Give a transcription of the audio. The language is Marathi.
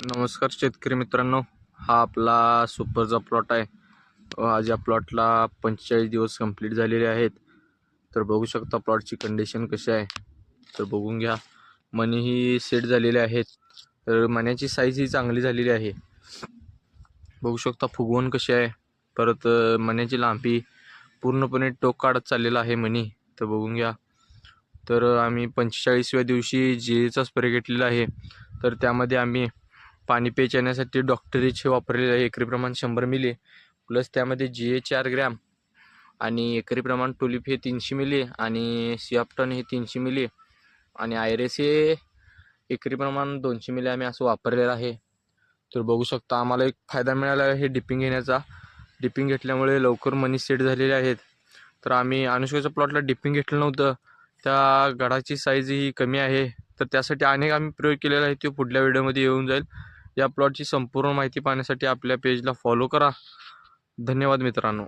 नमस्कार शेतकरी मित्रांनो, हा आपला सुपरचा प्लॉट आहे. आज या प्लॉटला 45 दिवस कंप्लीट झालेले आहेत. तर बघू शकता प्लॉटची कंडिशन कशी आहे. तर बघून घ्या. मनी ही सेट झालेले आहेत. तर मण्याची साईज ही चांगली झालेली आहे. बघू शकता फुगवण कशी आहे. परत मण्याची लांबी पूर्णपणे टोक काढत चाललेला आहे मनी. तर बघून घ्या. तर आम्ही 45व्या दिवशी जीएचा स्प्रे घेतलेला आहे. तर त्यामध्ये आम्ही पाणी पेच येण्यासाठी डॉक्टरीचे वापरलेले आहे. एकरी प्रमाण 100 मिली प्लस त्यामध्ये GA 4 ग्रॅम आणि एकरी प्रमाण टुलिप हे 300 मिली आणि सियाप्टन हे 300 मिली आणि आयरेस हे एकरी प्रमाण 200 मिली आम्ही असं वापरलेलं आहे. तर बघू शकता आम्हाला एक फायदा मिळाला आहे डिपिंग घेण्याचा. डिपिंग घेतल्यामुळे लवकर मनी सेट झालेले आहेत. तर आम्ही अनुष्काच्या प्लॉटला डिपिंग घेतलं नव्हतं. त्या गडाची साईज ही कमी आहे. तर त्यासाठी अनेक आम्ही प्रयोग केलेला आहे. तो पुढल्या व्हिडिओमध्ये येऊन जाईल. या प्लॉटची संपूर्ण माहिती पाहण्यासाठी आपल्या पेजला फॉलो करा. धन्यवाद मित्रांनो.